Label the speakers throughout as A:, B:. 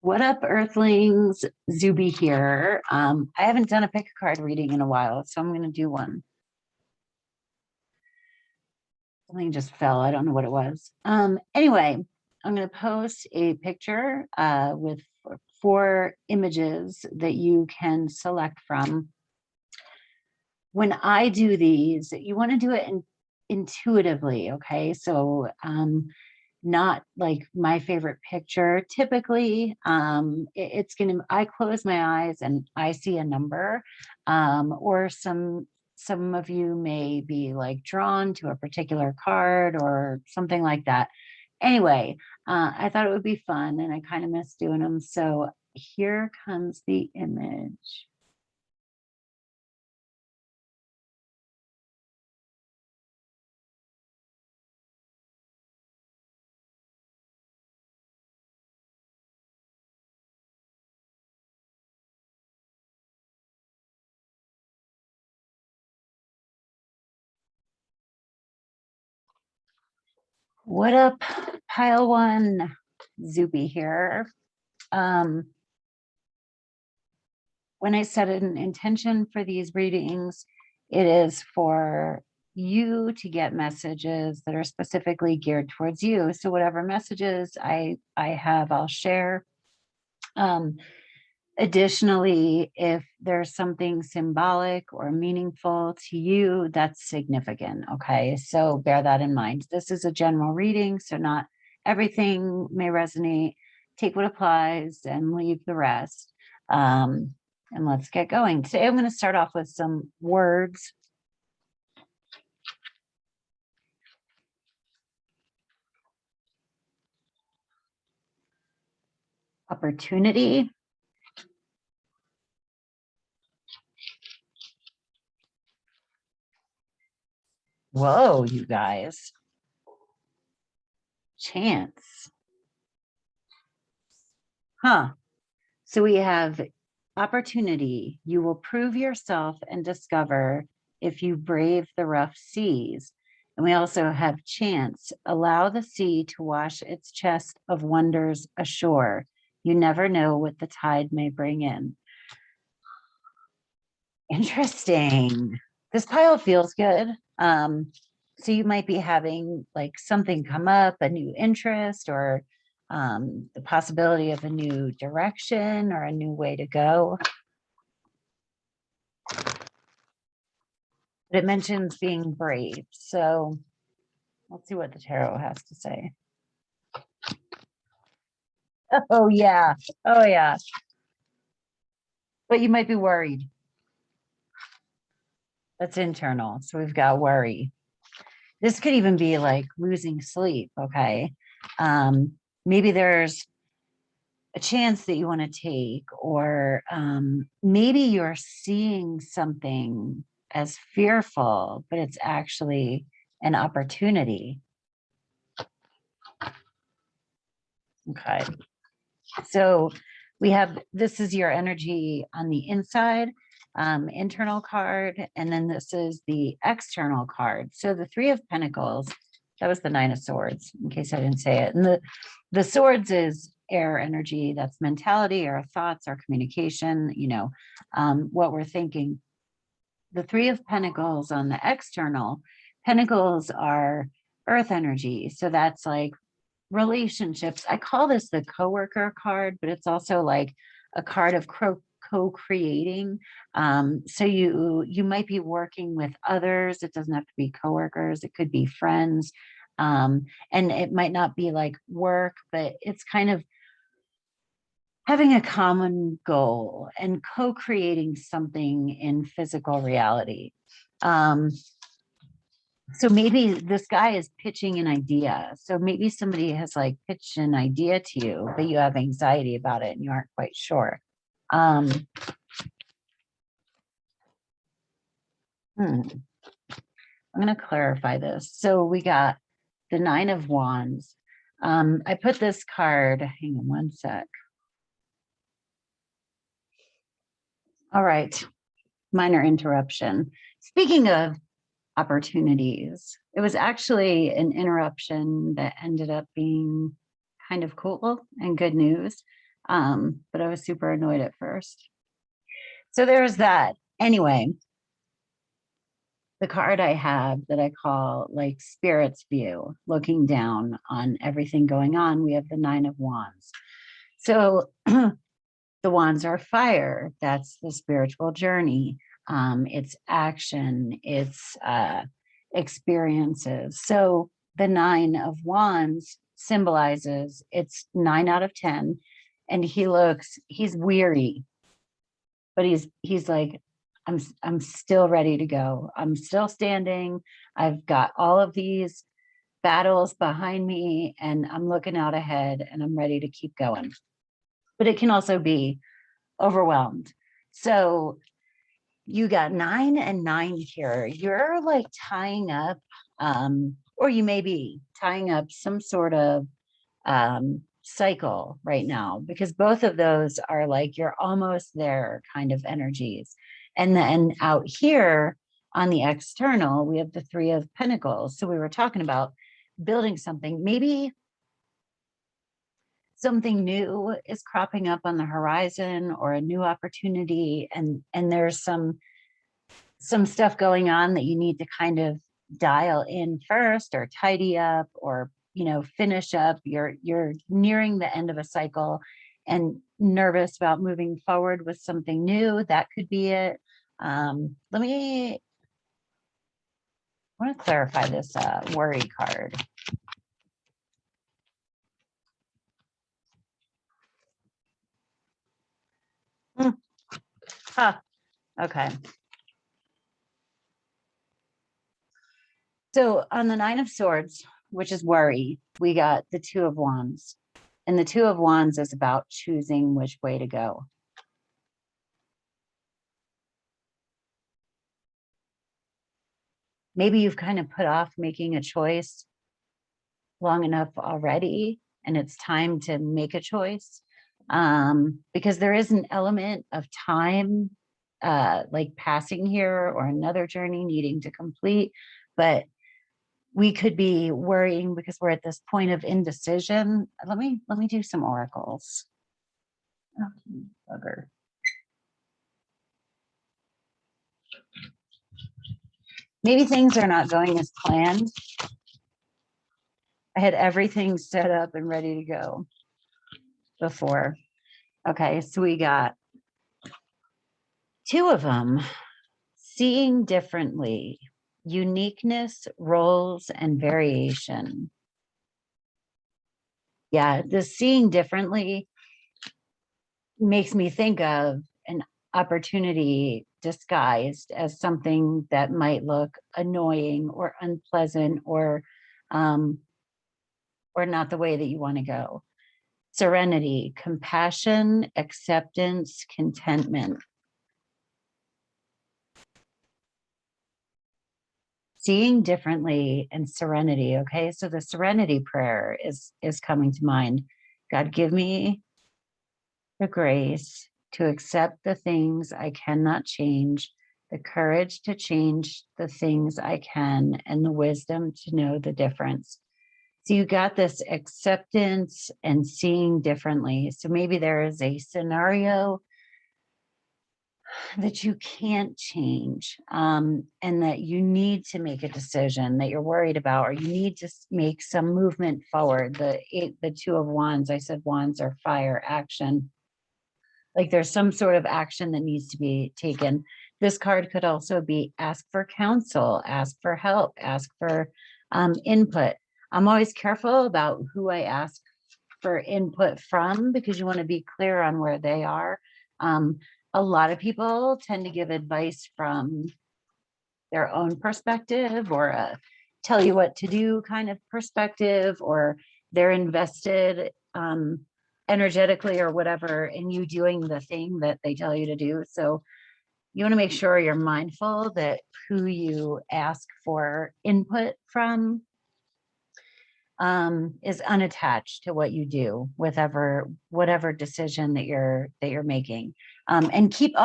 A: What up, Earthlings? Zube here. I haven't done a pick a card reading in a while, so I'm going to do one. Something just fell. I don't know what it was. Anyway, I'm going to post a picture with 4 images that you can select from. When I do these, you want to do it intuitively, okay? So not like my favorite picture. Typically, it's gonna, I close my eyes and I see a number, or some of you may be like drawn to a particular card or something like that. Anyway, I thought it would be fun and I kind of miss doing them. So here comes the image. What up, pile one? Zube here. When I set an intention for these readings, it is for you to get messages that are specifically geared towards you. So whatever messages I have, I'll share. Additionally, if there's something symbolic or meaningful to you, that's significant. Okay, so bear that in mind. This is a general reading, so not everything may resonate. Take what applies and leave the rest. And let's get going. Today, I'm going to start off with some words. Opportunity. Whoa, you guys. Chance. Huh. So we have opportunity. You will prove yourself and discover if you brave the rough seas. And we also have chance. Allow the sea to wash its chest of wonders ashore. You never know what the tide may bring in. Interesting. This pile feels good. So you might be having like something come up, a new interest, or the possibility of a new direction or a new way to go. But it mentions being brave. So let's see what the tarot has to say. Oh, yeah. Oh, yeah. But you might be worried. That's internal. So we've got worry. This could even be like losing sleep. Okay. Maybe there's a chance that you want to take, or maybe you're seeing something as fearful, but it's actually an opportunity. Okay. So we have, this is your energy on the inside, internal card, and then this is the external card. So the 3 of Pentacles, that was the 9 of Swords, in case I didn't say it. And the Swords is air energy, that's mentality, our thoughts, our communication, you know, what we're thinking. The 3 of Pentacles on the external, Pentacles are earth energy. So that's like relationships. I call this the coworker card, but it's also like a card of co-creating. So you might be working with others. It doesn't have to be coworkers. It could be friends. And it might not be like work, but it's kind of having a common goal and co-creating something in physical reality. So maybe this guy is pitching an idea. So maybe somebody has like pitched an idea to you, but you have anxiety about it and you aren't quite sure. I'm going to clarify this. So we got the 9 of Wands. I put this card, hang on one sec. All right, minor interruption. Speaking of opportunities, it was actually an interruption that ended up being kind of cool and good news. But I was super annoyed at first. So there's that. Anyway, the card I have that I call like Spirit's View, looking down on everything going on, we have the Nine of Wands. So the wands are fire. That's the spiritual journey. It's action, it's experiences. So the Nine of Wands symbolizes it's 9 out of 10. And he's weary, but he's like, I'm still ready to go. I'm still standing. I've got all of these battles behind me and I'm looking out ahead and I'm ready to keep going. But it can also be overwhelmed. So you got 9 and 9 here. You're like tying up, or you may be tying up some sort of cycle right now, because both of those are like you're almost there kind of energies. And then out here on the external, we have the Three of Pentacles. So we were talking about building something. Maybe something new is cropping up on the horizon or a new opportunity, and there's some stuff going on that you need to kind of dial in first or tidy up or finish up. You're nearing the end of a cycle and nervous about moving forward with something new. That could be it. I want to clarify this worry card. Okay. So on the Nine of Swords, which is worry, we got the Two of Wands. And the Two of Wands is about choosing which way to go. Maybe you've kind of put off making a choice long enough already, and it's time to make a choice. Because there is an element of time like passing here or another journey needing to complete, but we could be worrying because we're at this point of indecision. Let me do some oracles. Oh, bugger. Maybe things are not going as planned. I had everything set up and ready to go before. Okay, so we got 2 of them. Seeing differently, uniqueness, roles, and variation. Yeah, the seeing differently makes me think of an opportunity disguised as something that might look annoying or unpleasant or not the way that you want to go. Serenity, compassion, acceptance, contentment. Seeing differently and serenity. Okay, so the serenity prayer is coming to mind. God, give me the grace to accept the things I cannot change, the courage to change the things I can, and the wisdom to know the difference. So you got this acceptance and seeing differently. So maybe there is a scenario that you can't change, and that you need to make a decision that you're worried about, or you need to make some movement forward. The Two of Wands, I said wands are fire, action. Like there's some sort of action that needs to be taken. This card could also be ask for counsel, ask for help, ask for input. I'm always careful about who I ask for input from, because you want to be clear on where they are. A lot of people tend to give advice from their own perspective, or a tell you what to do kind of perspective, or they're invested energetically or whatever in you doing the thing that they tell you to do. So you want to make sure you're mindful that who you ask for input from is unattached to what you do, whatever decision that you're making. And keep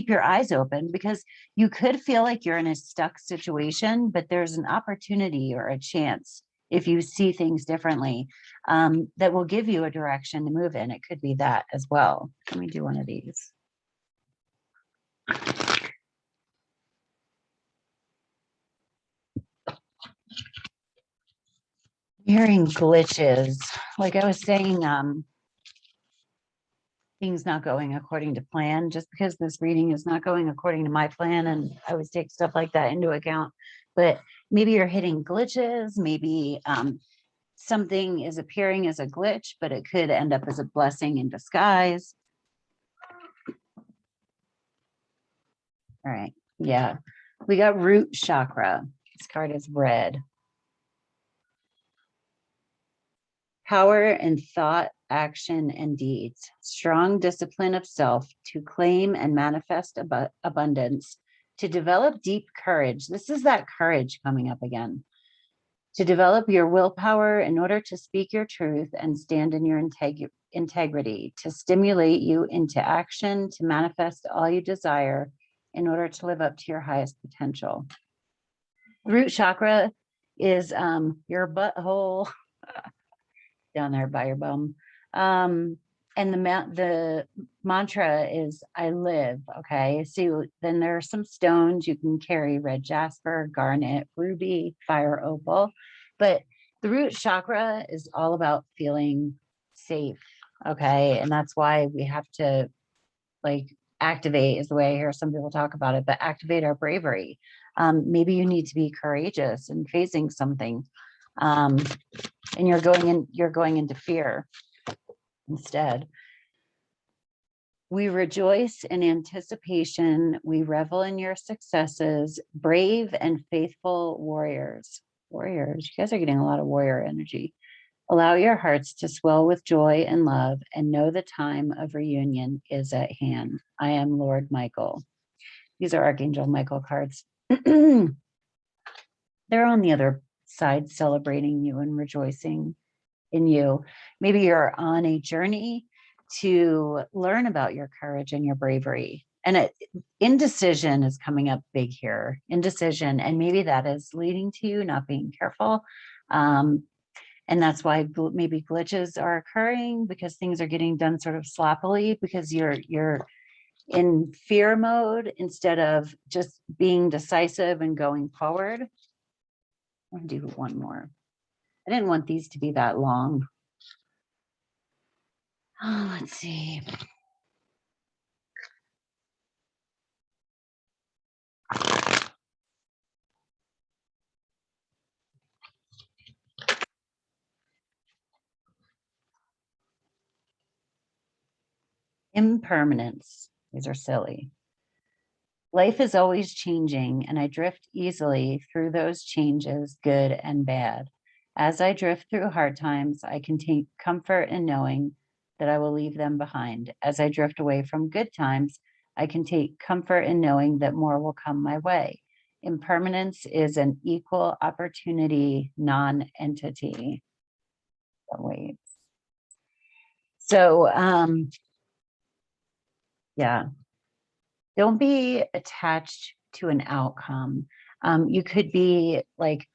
A: your eyes open, because you could feel like you're in a stuck situation, but there's an opportunity or a chance if you see things differently, that will give you a direction to move in. It could be that as well. Let me do one of these. Hearing glitches, like I was saying, things not going according to plan. Just because this reading is not going according to my plan, and I always take stuff like that into account, but maybe you're hitting glitches, maybe something is appearing as a glitch, but it could end up as a blessing in disguise. All right, yeah, we got root chakra. This card is red. Power in thought, action, and deeds. Strong discipline of self to claim and manifest abundance. To develop deep courage. This is that courage coming up again. To develop your willpower in order to speak your truth and stand in your integrity. To stimulate you into action, to manifest all you desire in order to live up to your highest potential. Root chakra is your butthole. Down there by your bum. And the mantra is I live. Okay, so then there are some stones you can carry: red jasper, garnet, ruby, fire opal. But the root chakra is all about feeling safe. Okay, and that's why we have to, like, activate is the way I hear some people talk about it, but activate our bravery. Maybe you need to be courageous in facing something. And you're going into fear instead. We rejoice in anticipation. We revel in your successes. Brave and faithful warriors. Warriors, you guys are getting a lot of warrior energy. Allow your hearts to swell with joy and love, and know the time of reunion is at hand. I am Lord Michael. These are Archangel Michael cards. They're on the other side, celebrating you and rejoicing in you. Maybe you're on a journey to learn about your courage and your bravery. And indecision is coming up big here. Indecision, and maybe that is leading to you not being careful. And that's why maybe glitches are occurring, because things are getting done sort of sloppily, because you're in fear mode instead of just being decisive and going forward. I'm gonna do one more. I didn't want these to be that long. Oh, let's see. Impermanence. These are silly. Life is always changing, and I drift easily through those changes, good and bad. As I drift through hard times, I can take comfort in knowing that I will leave them behind. As I drift away from good times, I can take comfort in knowing that more will come my way. Impermanence is an equal opportunity non-entity. Wait. So, yeah. Don't be attached to an outcome. You could be like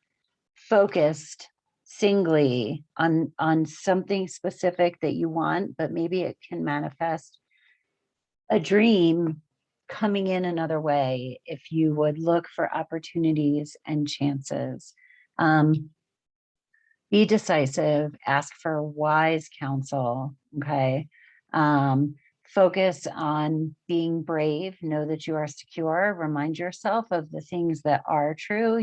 A: focused singly on something specific that you want, but maybe it can manifest a dream coming in another way if you would look for opportunities and chances. Be decisive, ask for wise counsel, okay? Focus on being brave, know that you are secure, remind yourself of the things that are true,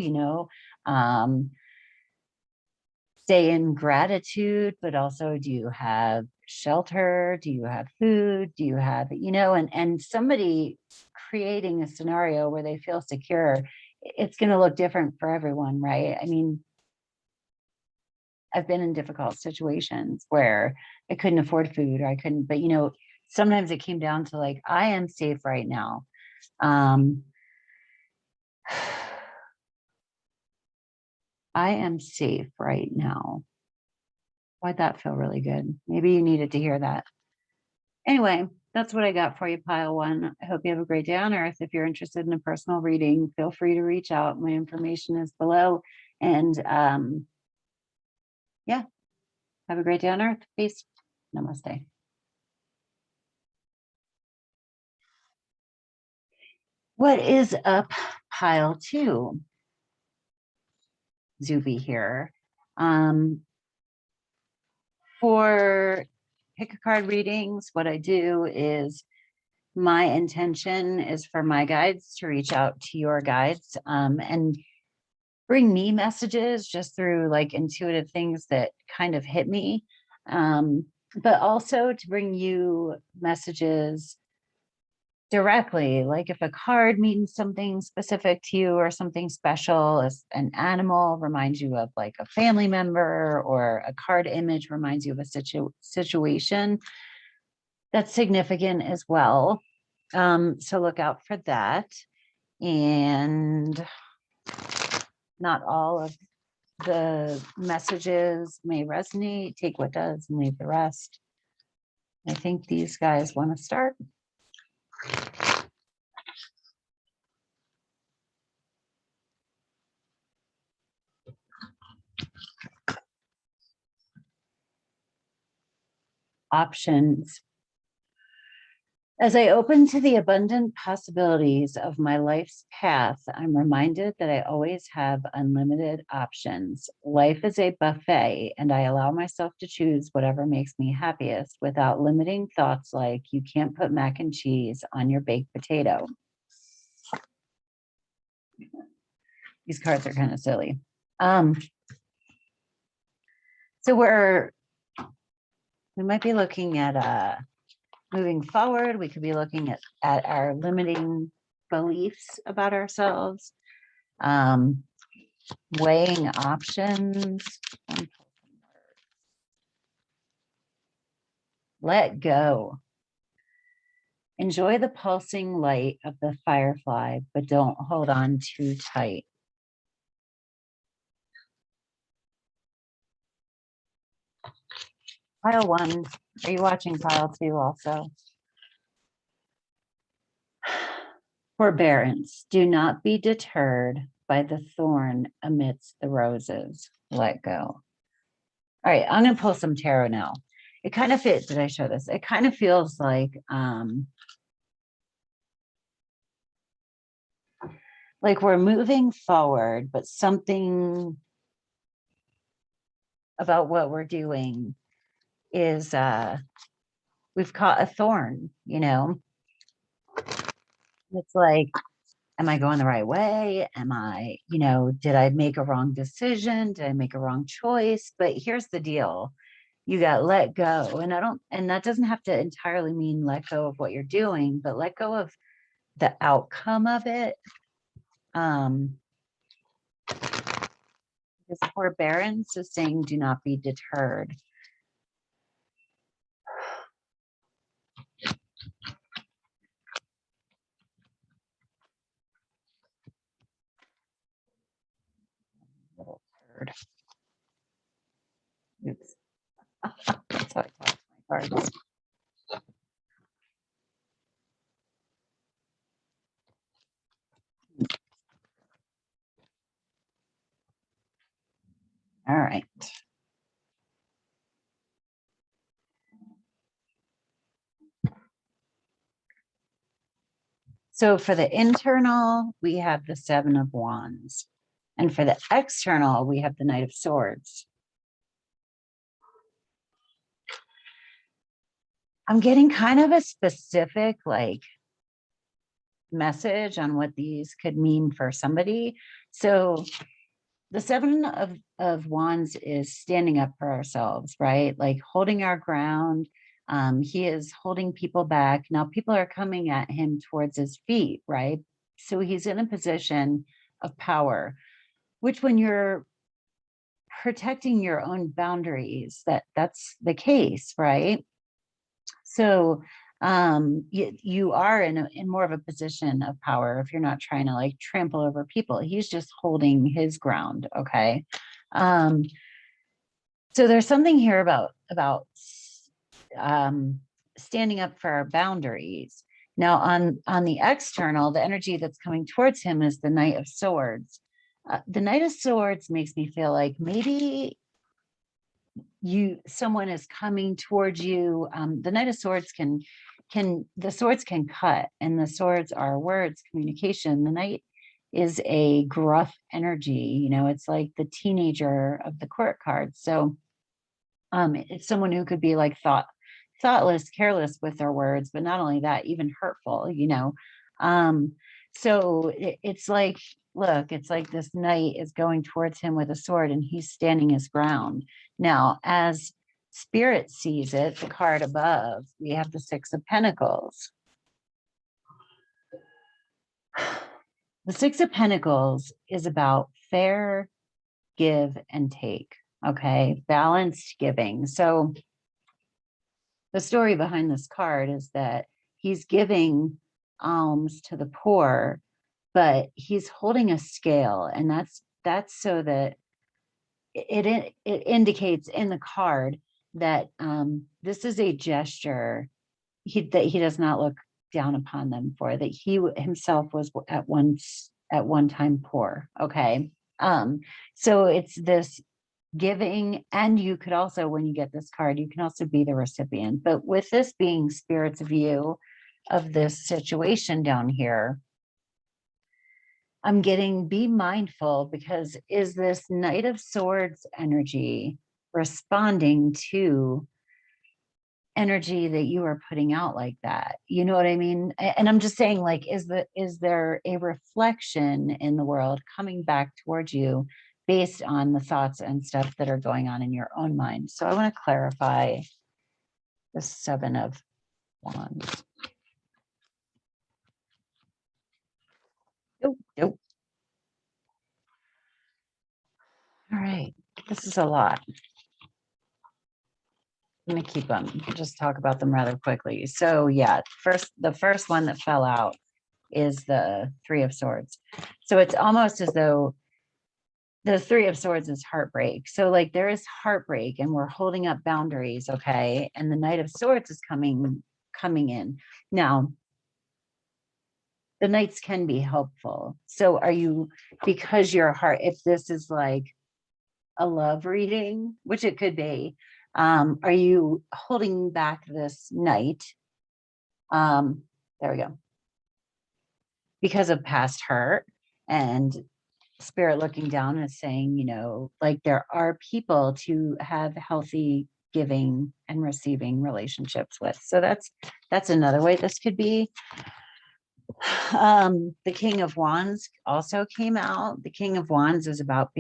A: stay in gratitude, but also, do you have shelter? Do you have food? Do you have, and somebody creating a scenario where they feel secure, it's going to look different for everyone, right? I mean, I've been in difficult situations where I couldn't afford food, or I couldn't, but sometimes it came down to like, I am safe right now. I am safe right now. Why'd that feel really good? Maybe you needed to hear that. Anyway, that's what I got for you, pile one. I hope you have a great day on earth. If you're interested in a personal reading, feel free to reach out. My information is below. And Yeah. Have a great day on earth. Peace. Namaste. What is up, pile two? Zube here. For pick a card readings, what I do is my intention is for my guides to reach out to your guides and bring me messages just through like intuitive things that kind of hit me, but also to bring you messages directly. Like if a card means something specific to you or something special, as an animal reminds you of like a family member, or a card image reminds you of a situation that's significant as well. So look out for that. And not all of the messages may resonate. Take what does and leave the rest. I think these guys want to start. Options. As I open to the abundant possibilities of my life's path, I'm reminded that I always have unlimited options. Life is a buffet, and I allow myself to choose whatever makes me happiest without limiting thoughts like, you can't put mac and cheese on your baked potato. These cards are kind of silly. So we might be looking at moving forward. We could be looking at our limiting beliefs about ourselves, weighing options. Let go. Enjoy the pulsing light of the firefly, but don't hold on too tight. Pile one. Are you watching pile two also? Forbearance. Do not be deterred by the thorn amidst the roses. Let go. All right, I'm going to pull some tarot now. It kind of fits. Did I show this? It kind of feels like we're moving forward, but something about what we're doing is we've caught a thorn, you know. It's like, am I going the right way? Am I, did I make a wrong decision? Did I make a wrong choice? But here's the deal. You got let go. And that doesn't have to entirely mean let go of what you're doing, but let go of the outcome of it. Because forbearance is saying, do not be deterred. Little turd. Oops. That's how I toss my cards. All right. So for the internal, we have the Seven of Wands. And for the external, we have the Knight of Swords. I'm getting kind of a specific message on what these could mean for somebody. So the Seven of Wands is standing up for ourselves, right? Like holding our ground. He is holding people back. Now people are coming at him towards his feet, right? So he's in a position of power, which when you're protecting your own boundaries, that's the case, right? So you are in more of a position of power if you're not trying to like trample over people. He's just holding his ground. Okay. So there's something here about standing up for our boundaries. Now on the external, the energy that's coming towards him is the Knight of Swords. The Knight of Swords makes me feel like maybe someone is coming towards you. The Knight of Swords the swords can cut, and the swords are words, communication. The Knight is a gruff energy, you know, it's like the teenager of the court card. So it's someone who could be like thoughtless, careless with their words, but not only that, even hurtful, you know. So it's like, look, it's like this knight is going towards him with a sword and he's standing his ground. Now, as Spirit sees it, the card above, we have the Six of Pentacles. The Six of Pentacles is about fair give and take, okay? Balanced giving. So the story behind this card is that he's giving alms to the poor, but he's holding a scale, and that's so that it indicates in the card that this is a gesture that he does not look down upon them for, that he himself was at one time poor. Okay. So it's this giving, and you could also, when you get this card, you can also be the recipient. But with this being Spirit's view of this situation down here, I'm getting, be mindful, because is this Knight of Swords energy responding to energy that you are putting out like that? You know what I mean? And I'm just saying, like, is there a reflection in the world coming back towards you based on the thoughts and stuff that are going on in your own mind? So I want to clarify the Seven of Wands. Nope. All right, this is a lot. Let me keep them, just talk about them rather quickly. So yeah, the first one that fell out is the Three of Swords. So it's almost as though the Three of Swords is heartbreak. So like there is heartbreak and we're holding up boundaries, okay? And the Knight of Swords is coming in. Now, the Knights can be helpful. So are you, because your heart, if this is like a love reading, which it could be, are you holding back this Knight? There we go. Because of past hurt, and Spirit looking down and saying, you know, like there are people to have healthy giving and receiving relationships with. So that's another way this could be. The King of Wands also came out. The King of Wands is about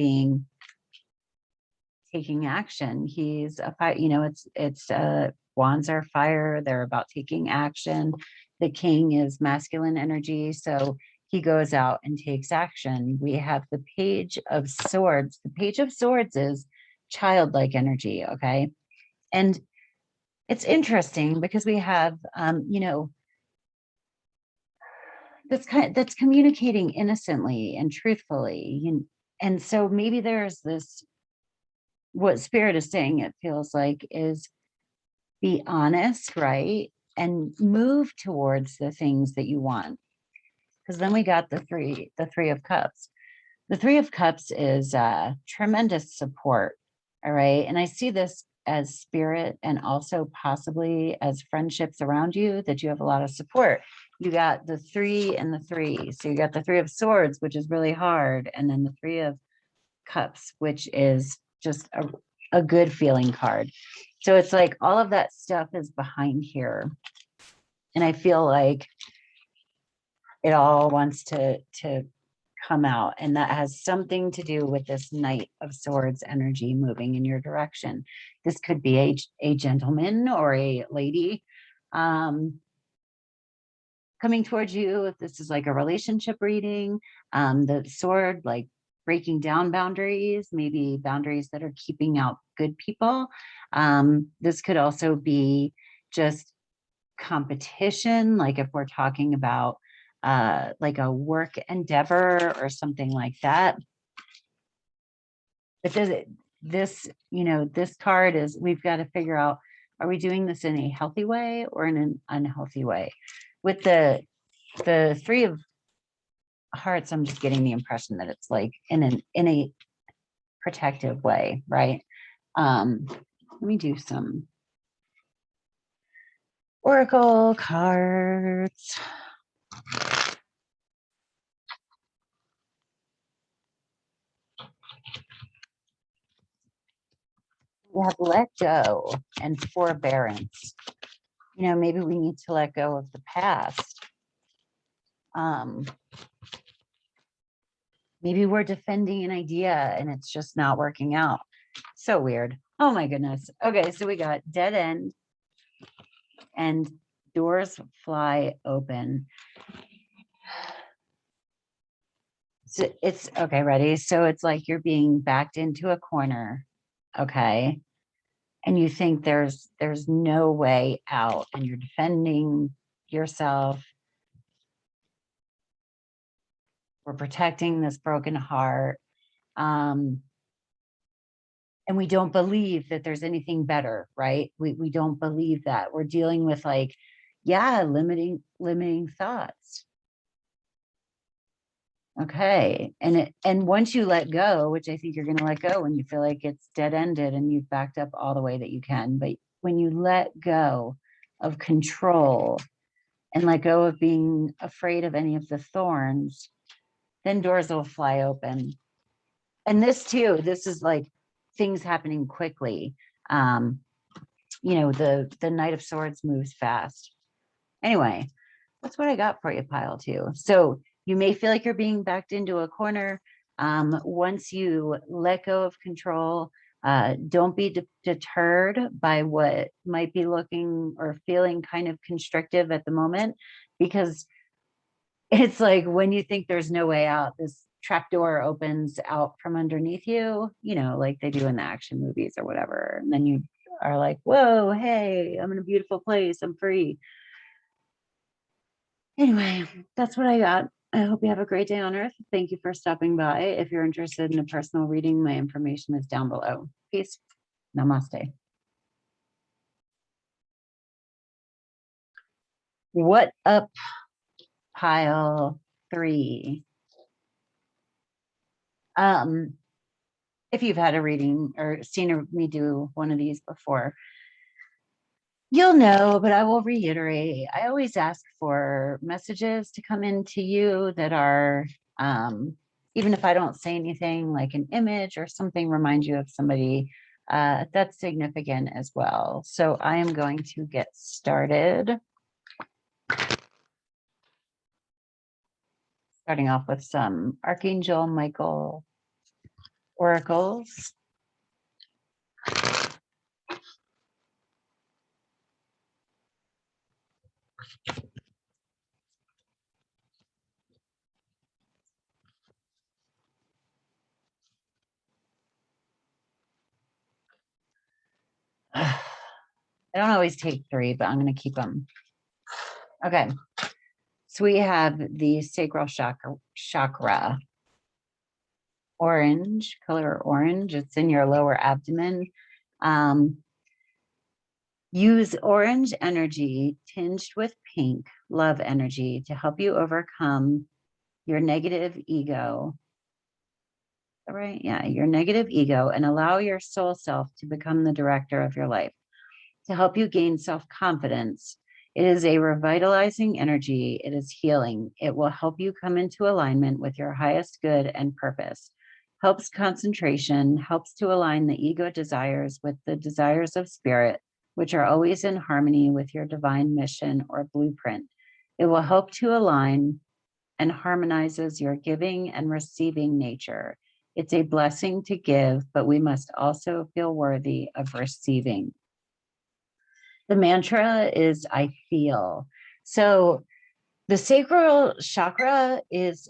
A: taking action. He's a fire, you know, it's wands are fire. They're about taking action. The king is masculine energy, so he goes out and takes action. We have the Page of Swords. The Page of Swords is childlike energy, okay? And it's interesting because we have you know, that's communicating innocently and truthfully. And so maybe there's this, what Spirit is saying, it feels like, is be honest, right? And move towards the things that you want. Because then we got the Three of Cups. The Three of Cups is tremendous support. All right. And I see this as Spirit and also possibly as friendships around you, that you have a lot of support. You got the 3 and the 3. So you got the Three of Swords, which is really hard. And then the Three of Cups, which is just a good feeling card. So it's like all of that stuff is behind here. And I feel like it all wants to come out. And that has something to do with this Knight of Swords energy moving in your direction. This could be a gentleman or a lady coming towards you. If this is like a relationship reading, the sword, like breaking down boundaries, maybe boundaries that are keeping out good people. This could also be just competition, like if we're talking about like a work endeavor or something like that. But this, you know, this card is, we've got to figure out, are we doing this in a healthy way or in an unhealthy way? With the Three of Hearts, I'm just getting the impression that it's like in a protective way, right? Let me do some oracle cards. We have let go and forbearance. You know, maybe we need to let go of the past. Maybe we're defending an idea and it's just not working out. So weird. Oh my goodness. Okay, so we got dead end and doors fly open. So it's okay, ready? So it's like you're being backed into a corner, okay? And you think there's no way out and you're defending yourself. We're protecting this broken heart. And we don't believe that there's anything better, right? We don't believe that. We're dealing with like, yeah, limiting thoughts. Okay. And once you let go, which I think you're going to let go when you feel like it's dead ended and you've backed up all the way that you can, but when you let go of control and let go of being afraid of any of the thorns, then doors will fly open. And this too, this is like things happening quickly. You know, the Knight of Swords moves fast. Anyway, that's what I got for you, pile two. So you may feel like you're being backed into a corner. Once you let go of control, don't be deterred by what might be looking or feeling kind of constrictive at the moment, because it's like when you think there's no way out, this trap door opens out from underneath you, you know, like they do in the action movies or whatever. And then you are like, whoa, hey, I'm in a beautiful place. I'm free. Anyway, that's what I got. I hope you have a great day on Earth. Thank you for stopping by. If you're interested in a personal reading, my information is down below. Peace. Namaste. What up, pile three? If you've had a reading or seen me do one of these before, you'll know, but I will reiterate. I always ask for messages to come into you that are, even if I don't say anything, like an image or something remind you of somebody that's significant as well. So I am going to get started. Starting off with some Archangel Michael oracles. I don't always take three, but I'm going to keep them. Okay. So we have the sacral chakra, orange, color orange. It's in your lower abdomen. Use orange energy tinged with pink, love energy, to help you overcome your negative ego. All right, yeah, your negative ego, and allow your soul self to become the director of your life. To help you gain self-confidence, it is a revitalizing energy. It is healing. It will help you come into alignment with your highest good and purpose. Helps concentration, helps to align the ego desires with the desires of spirit, which are always in harmony with your divine mission or blueprint. It will help to align and harmonizes your giving and receiving nature. It's a blessing to give, but we must also feel worthy of receiving. The mantra is I feel. So the sacral chakra is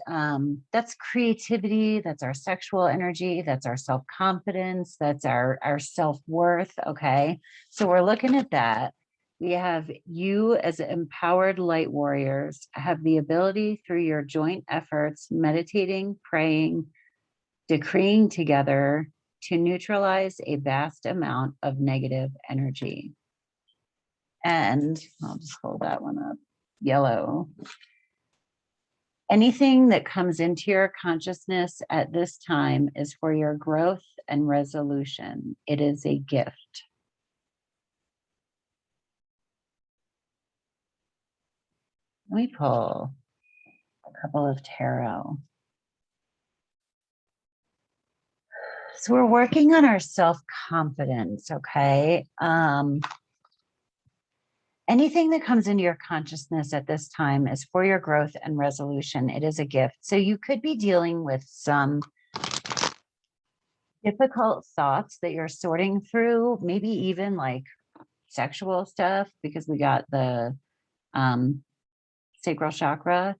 A: that's creativity, that's our sexual energy, that's our self-confidence, that's our self-worth. Okay, so we're looking at that. We have you as empowered light warriors have the ability through your joint efforts, meditating, praying, decreeing together, to neutralize a vast amount of negative energy. And I'll just hold that one up, yellow. Anything that comes into your consciousness at this time is for your growth and resolution. It is a gift. Let me pull a couple of tarot. So we're working on our self-confidence, okay? Anything that comes into your consciousness at this time is for your growth and resolution. It is a gift. So you could be dealing with some difficult thoughts that you're sorting through, maybe even like sexual stuff, because we got the sacral chakra.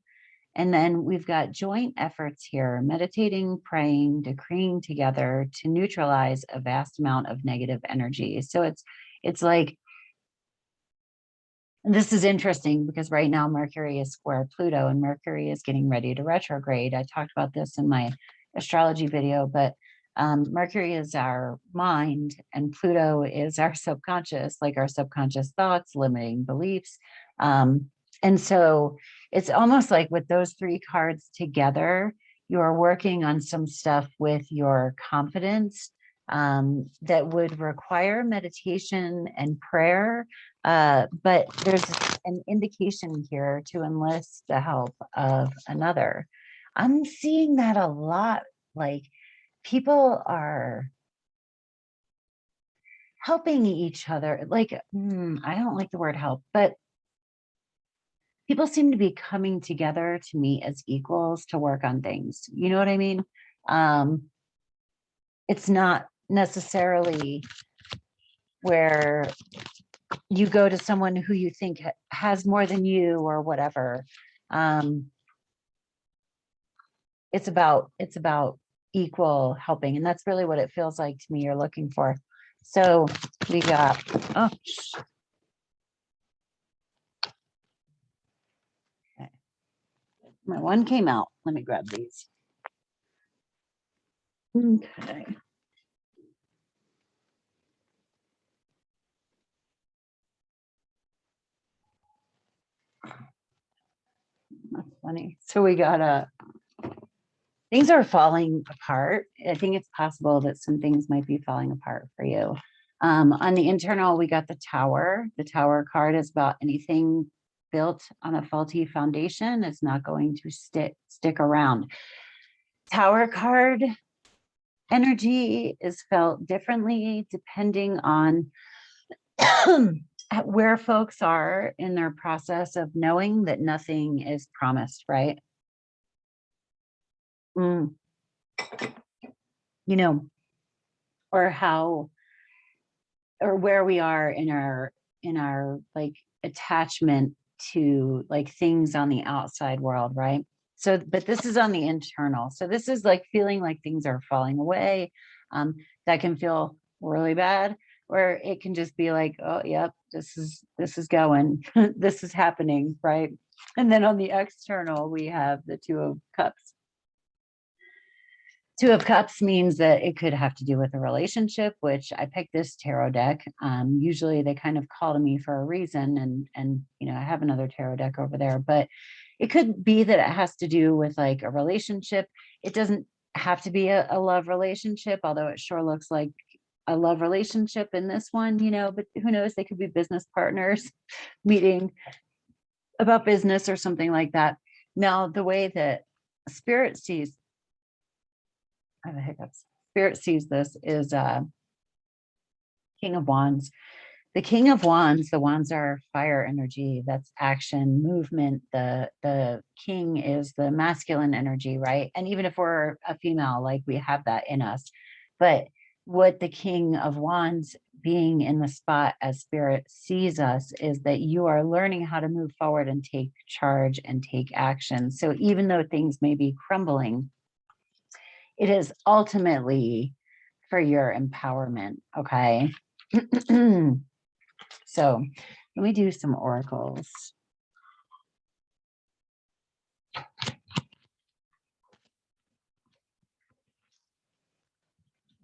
A: And then we've got joint efforts here, meditating, praying, decreeing together to neutralize a vast amount of negative energy. So it's like, and this is interesting because right now Mercury is square Pluto and Mercury is getting ready to retrograde. I talked about this in my astrology video, but Mercury is our mind and Pluto is our subconscious, like our subconscious thoughts, limiting beliefs. And so it's almost like with those three cards together, you are working on some stuff with your confidence that would require meditation and prayer. But there's an indication here to enlist the help of another. I'm seeing that a lot, like people are helping each other. Like, I don't like the word help, but people seem to be coming together to meet as equals to work on things. You know what I mean? It's not necessarily where you go to someone who you think has more than you or whatever. It's about equal helping. And that's really what it feels like to me you're looking for. So we got, oh, okay. My one came out. Let me grab these. Okay. That's funny. So we got things are falling apart. I think it's possible that some things might be falling apart for you. On the internal, we got the Tower. The Tower card is about anything built on a faulty foundation is not going to stick around. Tower card energy is felt differently depending on where folks are in their process of knowing that nothing is promised, right? You know, or how, or where we are in our like attachment to like things on the outside world, right? So, but this is on the internal. So this is like feeling like things are falling away. That can feel really bad, or it can just be like, oh, yep, this is going, this is happening, right? And then on the external, we have the Two of Cups. Two of Cups means that it could have to do with a relationship, which I picked this tarot deck. Usually they kind of call to me for a reason, and you know, I have another tarot deck over there, but it could be that it has to do with like a relationship. It doesn't have to be a love relationship, although it sure looks like a love relationship in this one, you know, but who knows, they could be business partners meeting about business or something like that. Now, the way that Spirit sees, I have a hiccups. Spirit sees this is King of Wands. The King of Wands, the wands are fire energy. That's action, movement. The king is the masculine energy, right? And even if we're a female, like we have that in us. But what the King of Wands being in the spot as Spirit sees us is that you are learning how to move forward and take charge and take action. So even though things may be crumbling, it is ultimately for your empowerment, okay? So let me do some oracles.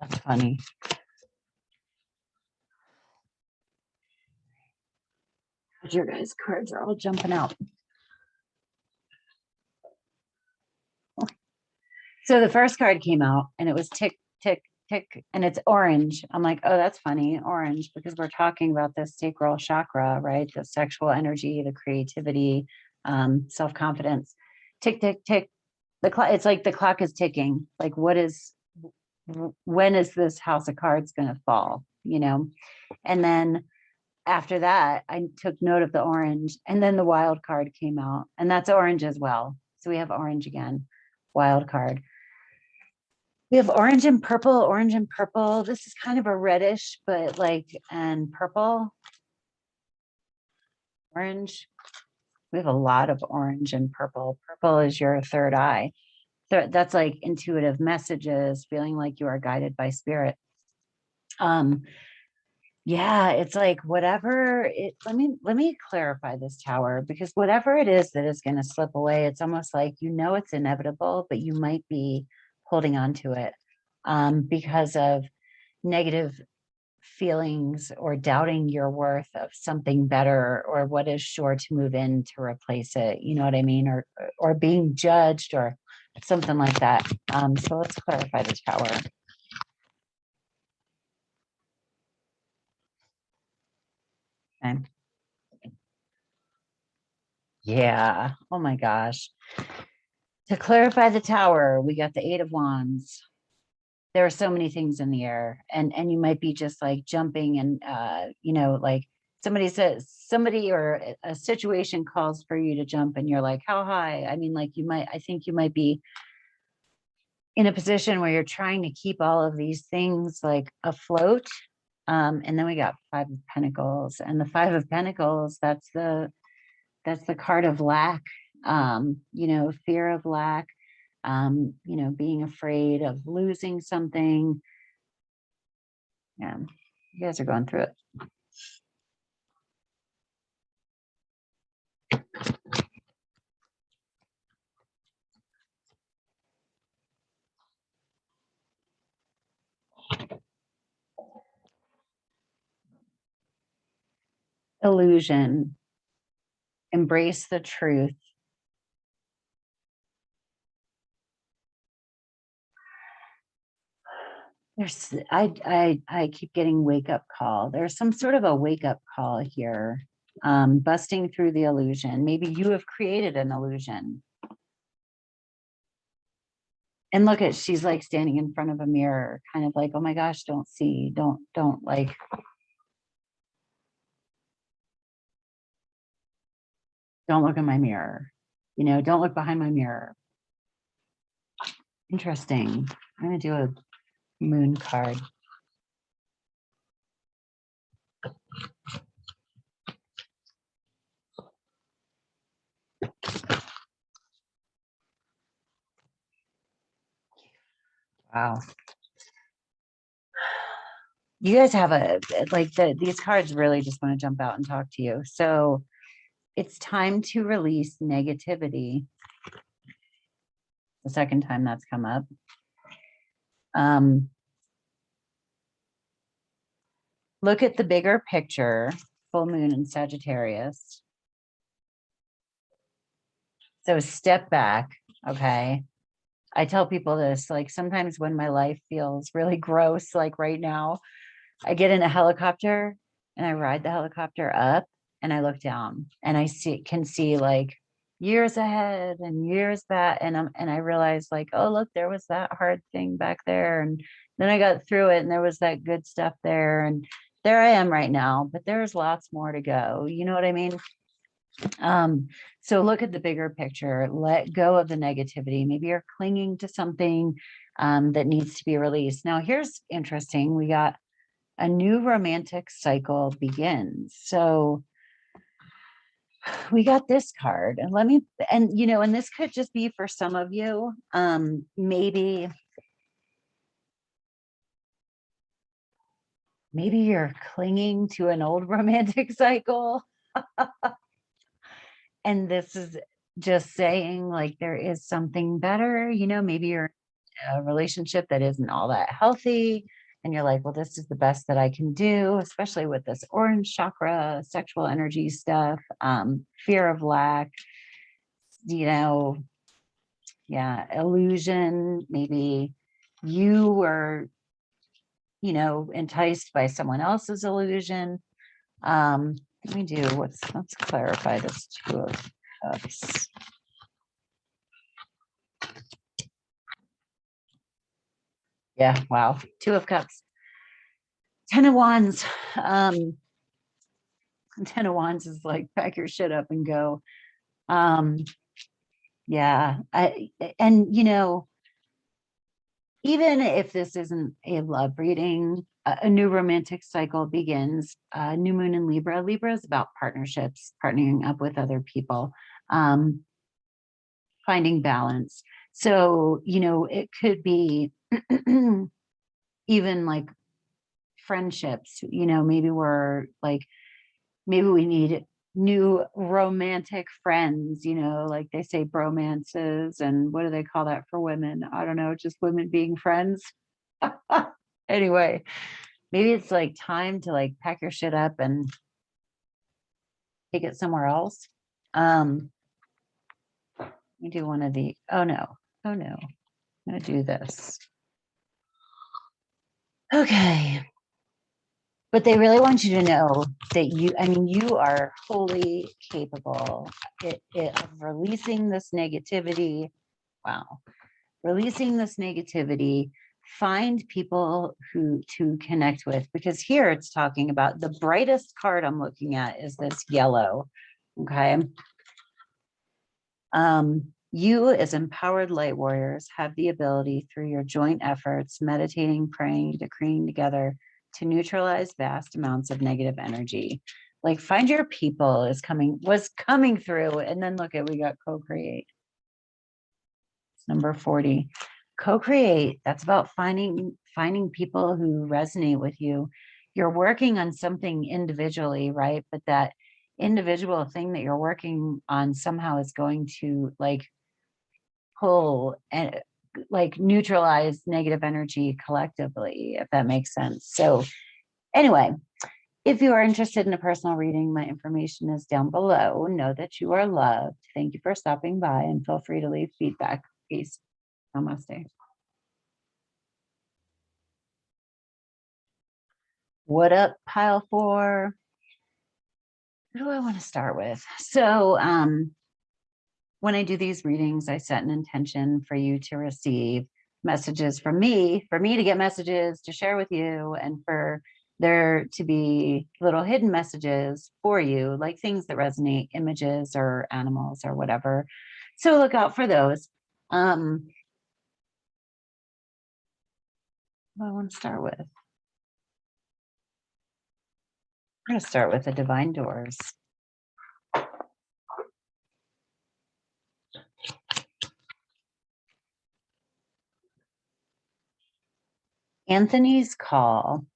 A: That's funny. Your guys' cards are all jumping out. So the first card came out and it was tick, tick, tick, and it's orange. I'm like, oh, that's funny, orange, because we're talking about this sacral chakra, right? The sexual energy, the creativity, self-confidence. Tick, tick, tick. The clock, it's like the clock is ticking. Like, when is this house of cards going to fall? And then after that, I took note of the orange, and then the wild card came out, and that's orange as well. So we have orange again, wild card. We have orange and purple, orange and purple. This is kind of a reddish, but and purple, orange. We have a lot of orange and purple. Purple is your third eye. That's like intuitive messages, feeling like you are guided by spirit. Yeah, it's like whatever it, let me clarify this tower, because whatever it is that is going to slip away, it's almost like, it's inevitable, but you might be holding on to it because of negative feelings or doubting your worth of something better, or what is sure to move in to replace it. You know what I mean? Or being judged or something like that. So let's clarify the tower. Okay. Yeah. Oh my gosh. To clarify the tower, we got the 8 of Wands. There are so many things in the air, and you might be just like jumping, and like somebody or a situation calls for you to jump, and you're like, how high? I mean, like I think you might be in a position where you're trying to keep all of these things like afloat. And then we got 5 of Pentacles, and the 5 of Pentacles, that's the card of lack, fear of lack, being afraid of losing something. Yeah, you guys are going through it. Illusion. Embrace the truth. I keep getting wake up call. There's some sort of a wake up call here. Busting through the illusion. Maybe you have created an illusion. And look at, she's like standing in front of a mirror, kind of like, oh my gosh, don't like. Don't look in my mirror. Don't look behind my mirror. Interesting. I'm going to do a moon card. Wow. You guys have these cards really just want to jump out and talk to you. So it's time to release negativity. The second time that's come up. Look at the bigger picture, full moon in Sagittarius. So step back, okay? I tell people this, like sometimes when my life feels really gross, like right now, I get in a helicopter and I ride the helicopter up, and I look down and I can see like years ahead and years back, and I realized like, oh look, there was that hard thing back there, and then I got through it, and there was that good stuff there, and there I am right now, but there's lots more to go. You know what I mean? So look at the bigger picture, let go of the negativity. Maybe you're clinging to something that needs to be released. Now here's interesting. We got a new romantic cycle begins. So we got this card, and and this could just be for some of you. Maybe you're clinging to an old romantic cycle. And this is just saying like there is something better, maybe you're in a relationship that isn't all that healthy, and you're like, well, this is the best that I can do, especially with this orange chakra, sexual energy stuff, fear of lack, yeah, illusion. Maybe you were, enticed by someone else's illusion. Let me do let's clarify this too. Cups. Yeah, wow. Two of Cups. 10 of Wands. 10 of Wands is like, pack your shit up and go. Yeah. And you know, even if this isn't a love reading, a new romantic cycle begins. New moon in Libra. Libra is about partnerships, partnering up with other people, finding balance. So, you know, it could be even like friendships, you know, maybe we're like, maybe we need new romantic friends, you know, like they say bromances, and what do they call that for women? I don't know, just women being friends. Anyway, maybe it's like time to like pack your shit up and take it somewhere else. Let me do one of the, oh no, I'm gonna do this. Okay. But they really want you to know that you, I mean, you are wholly capable of releasing this negativity. Wow. Releasing this negativity, find people who to connect with, because here it's talking about the brightest card I'm looking at is this yellow. Okay. You as empowered light warriors have the ability through your joint efforts, meditating, praying, decreeing together, to neutralize vast amounts of negative energy. Like find your people was coming through, and then look at, we got co-create. It's number 40. Co-create, that's about finding people who resonate with you. You're working on something individually, right? But that individual thing that you're working on somehow is going to like pull and like neutralize negative energy collectively, if that makes sense. So anyway, if you are interested in a personal reading, my information is down below. Know that you are loved. Thank you for stopping by, and feel free to leave feedback. Peace. Namaste. What up, pile 4? Who do I want to start with? So when I do these readings, I set an intention for you to receive messages from me, for me to get messages to share with you, and for there to be little hidden messages for you, like things that resonate, images or animals or whatever. So look out for those. What do I want to start with? I'm going to start with the divine doors. Anthony's call.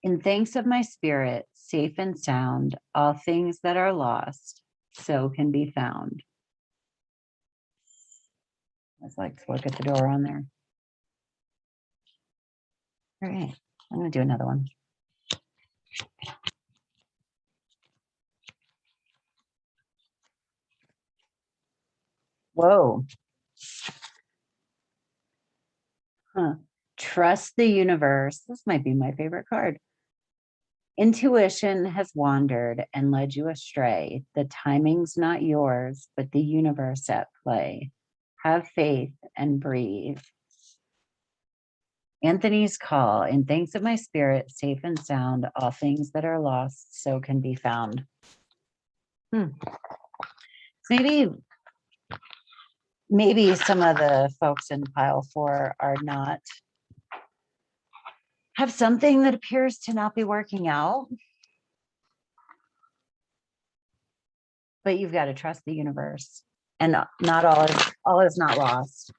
A: In thanks of my spirit, safe and sound, all things that are lost, so can be found. Let's like look at the door on there. All right, I'm gonna do another one. Whoa. Huh. Trust the universe. This might be my favorite card. Intuition has wandered and led you astray. The timing's not yours, but the universe at play. Have faith and breathe. Anthony's call. In thanks of my spirit, safe and sound, all things that are lost, so can be found. Maybe some of the folks in pile 4 are not, have something that appears to not be working out, but you've got to trust the universe, and not all is not lost.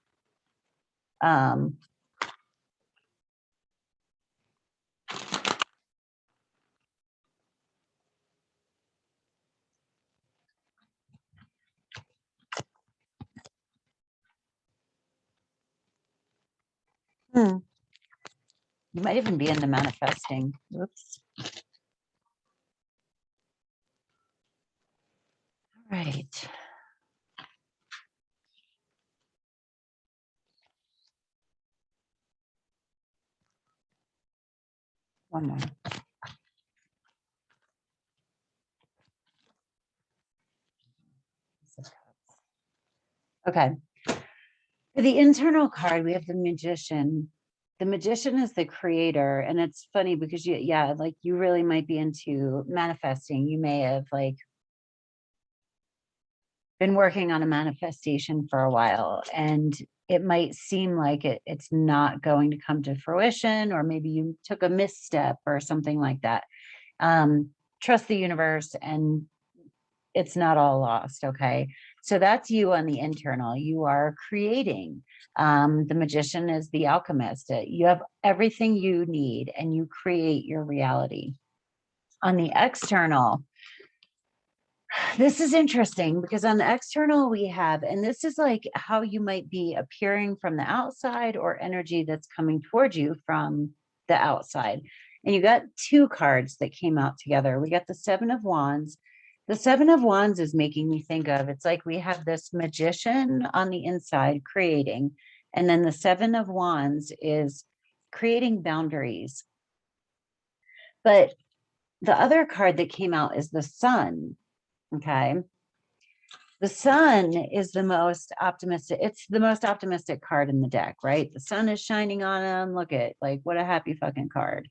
A: You might even be in the manifesting. Oops. All right. One more. Okay. For the internal card, we have the Magician. The Magician is the creator. And it's funny because yeah, like you really might be into manifesting. You may have like been working on a manifestation for a while, and it might seem like it's not going to come to fruition, or maybe you took a misstep or something like that. Trust the universe, and it's not all lost. Okay. So that's you on the internal. You are creating. The Magician is the alchemist. You have everything you need and you create your reality. On the external, this is interesting because on the external we have, and this is like how you might be appearing from the outside or energy that's coming towards you from the outside. And you got two cards that came out together. We got the Seven of Wands. The Seven of Wands is making me think of, it's like we have this Magician on the inside creating, and then the Seven of Wands is creating boundaries. But the other card that came out is the Sun. Okay. The Sun is the most optimistic. It's the most optimistic card in the deck, right? The sun is shining on him. Look at, like, what a happy fucking card.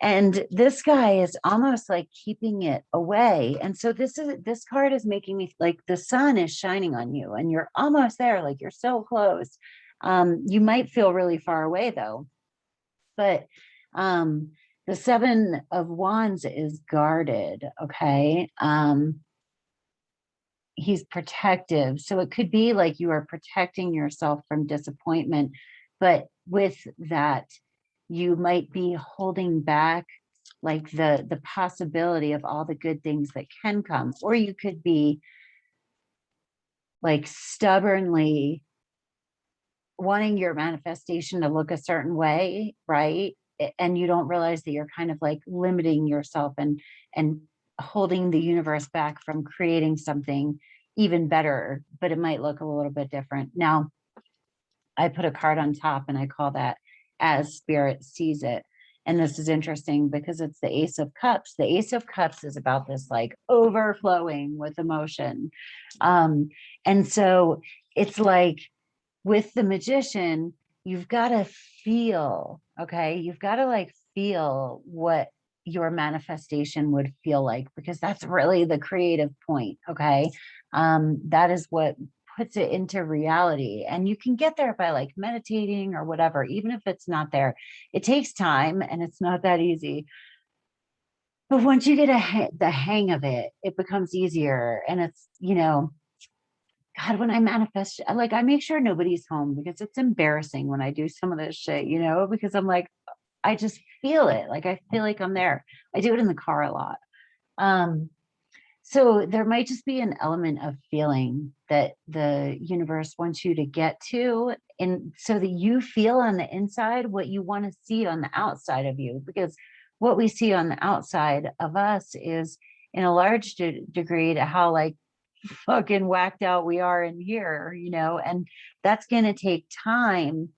A: And this guy is almost like keeping it away. And so this card is making me like the sun is shining on you and you're almost there, like you're so close. You might feel really far away though. But the Seven of Wands is guarded, okay? He's protective. So it could be like you are protecting yourself from disappointment, but with that, you might be holding back like the possibility of all the good things that can come, or you could be like stubbornly wanting your manifestation to look a certain way, right? And you don't realize that you're kind of like limiting yourself and holding the universe back from creating something even better, but it might look a little bit different. Now, I put a card on top and I call that As Spirit Sees It. And this is interesting because it's the Ace of Cups. The Ace of Cups is about this like overflowing with emotion. And so it's like with the Magician, you've got to feel, okay? You've got to like feel what your manifestation would feel like, because that's really the creative point, okay? That is what puts it into reality. And you can get there by like meditating or whatever, even if it's not there. It takes time and it's not that easy. But once you get the hang of it, it becomes easier. And it's, you know, God, when I manifest, like I make sure nobody's home because it's embarrassing when I do some of this shit, you know, because I'm like, I just feel it. Like I feel like I'm there. I do it in the car a lot. So there might just be an element of feeling that the universe wants you to get to, and so that you feel on the inside what you want to see on the outside of you, because what we see on the outside of us is in a large degree to how like fucking whacked out we are in here, you know, and that's going to take time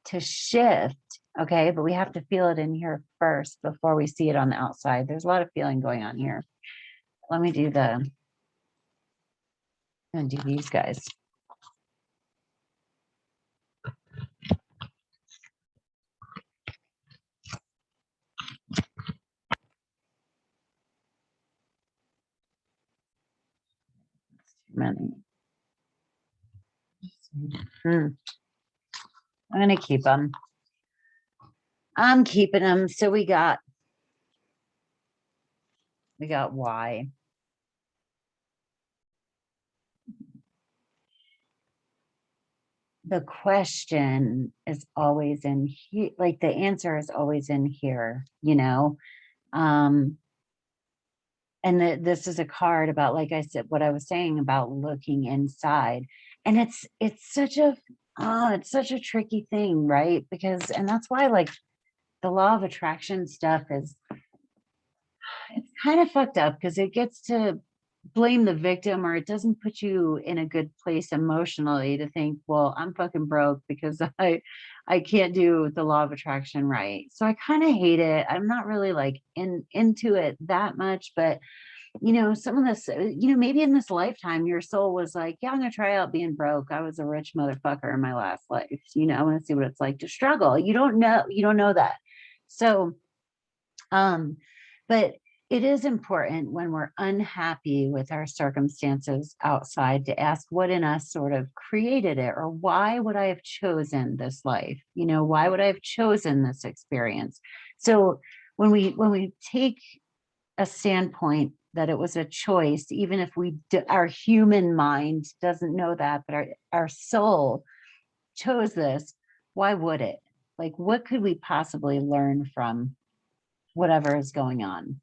A: to shift. Okay. But we have to feel it in here first before we see it on the outside. There's a lot of feeling going on here. Let me do I'm gonna do these guys. Too many. I'm gonna keep them. I'm keeping them. So we got Y. The question is always in here, like the answer is always in here, you know. And this is a card about, like I said, what I was saying about looking inside. And it's such a tricky thing, right? Because, and that's why like the law of attraction stuff is, it's kind of fucked up because it gets to blame the victim, or it doesn't put you in a good place emotionally to think, well, I'm fucking broke because I can't do the law of attraction right. So I kind of hate it. I'm not really like into it that much, but some of this, maybe in this lifetime, your soul was like, yeah, I'm going to try out being broke. I was a rich motherfucker in my last life. I want to see what it's like to struggle. You don't know that. So, but it is important when we're unhappy with our circumstances outside to ask what in us sort of created it, or why would I have chosen this life? Why would I have chosen this experience? So when we take a standpoint that it was a choice, even if our human mind doesn't know that, but our soul chose this, why would it? Like, what could we possibly learn from whatever is going on?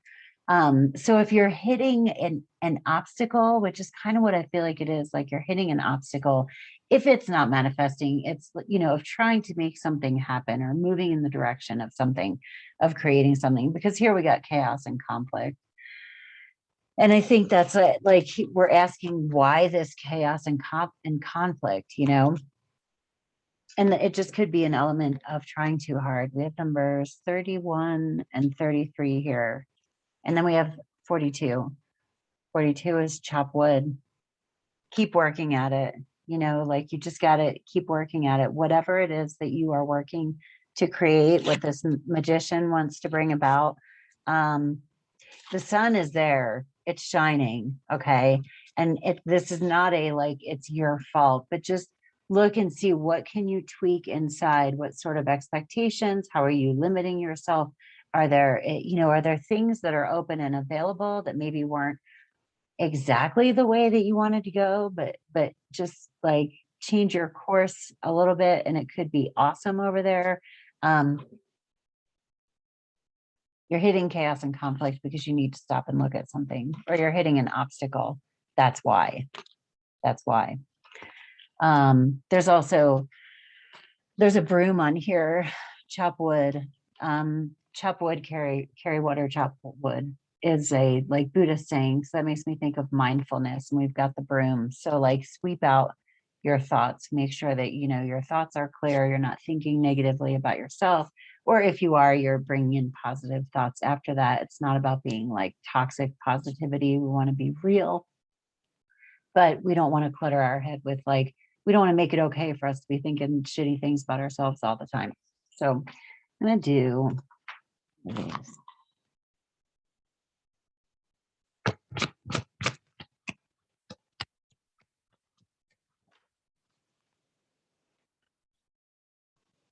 A: So if you're hitting an obstacle, which is kind of what I feel like it is, like you're hitting an obstacle, if it's not manifesting, it's, of trying to make something happen or moving in the direction of something, of creating something, because here we got chaos and conflict. And I think that's like we're asking why this chaos and conflict, and it just could be an element of trying too hard. We have numbers 31 and 33 here. And then we have 42. 42 is chop wood. Keep working at it. Like you just got to keep working at it. Whatever it is that you are working to create, what this magician wants to bring about. The sun is there. It's shining. Okay. And this is not it's your fault, but just look and see what can you tweak inside, what sort of expectations, how are you limiting yourself? Are there things that are open and available that maybe weren't exactly the way that you wanted to go, but just like change your course a little bit and it could be awesome over there. You're hitting chaos and conflict because you need to stop and look at something, or you're hitting an obstacle. That's why. There's a broom on here, chop wood. Chop wood, carry water, chop wood is a Buddhist saying. So that makes me think of mindfulness, and we've got the broom. So sweep out your thoughts, make sure that, your thoughts are clear. You're not thinking negatively about yourself, or if you are, you're bringing in positive thoughts after that. It's not about being toxic positivity. We want to be real, but we don't want to clutter our head with we don't want to make it okay for us to be thinking shitty things about ourselves all the time. So I'm going to do these.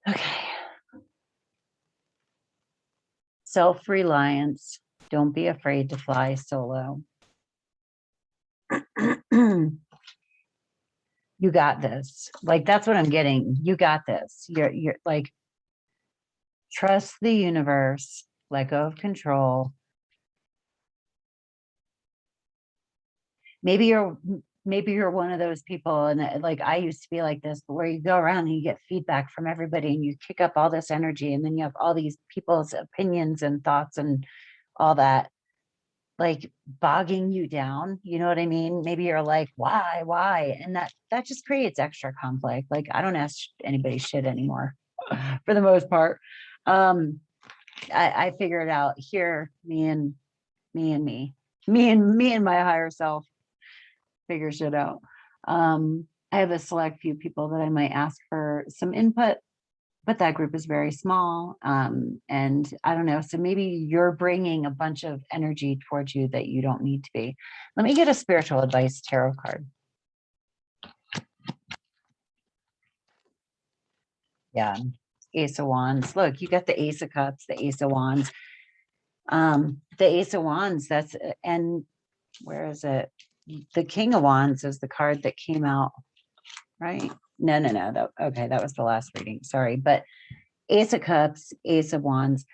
A: Okay. Self-reliance. Don't be afraid to fly solo. You got this. That's what I'm getting. You got this. You're trust the universe, let go of control. Maybe you're one of those people, and I used to be like this, but where you go around and you get feedback from everybody and you kick up all this energy, and then you have all these people's opinions and thoughts and all that bogging you down. You know what I mean? Maybe you're like, why? And that just creates extra conflict. I don't ask anybody shit anymore for the most part. I figured out here, me and my higher self figure shit out. I have a select few people that I might ask for some input, but that group is very small. And I don't know. So maybe you're bringing a bunch of energy towards you that you don't need to be. Let me get a spiritual advice tarot card. Yeah. Ace of Wands. Look, you got the Ace of Cups, the Ace of Wands. The Ace of Wands, and where is it? The King of Wands is the card that came out, right? No. Okay, that was the last reading. Sorry. But Ace of Cups, Ace of Wands.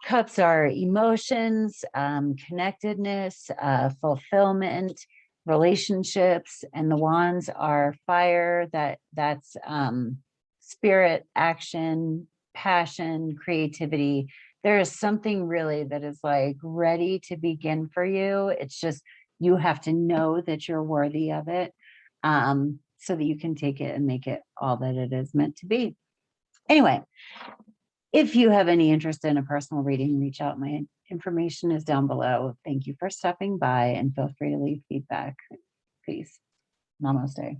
A: Cups are emotions, connectedness, fulfillment, relationships, and the wands are fire. That's spirit, action, passion, creativity. There is something really that is ready to begin for you. It's just you have to know that you're worthy of it, so that you can take it and make it all that it is meant to be. Anyway, if you have any interest in a personal reading, reach out. My information is down below. Thank you for stopping by and feel free to leave feedback. Peace. Namaste.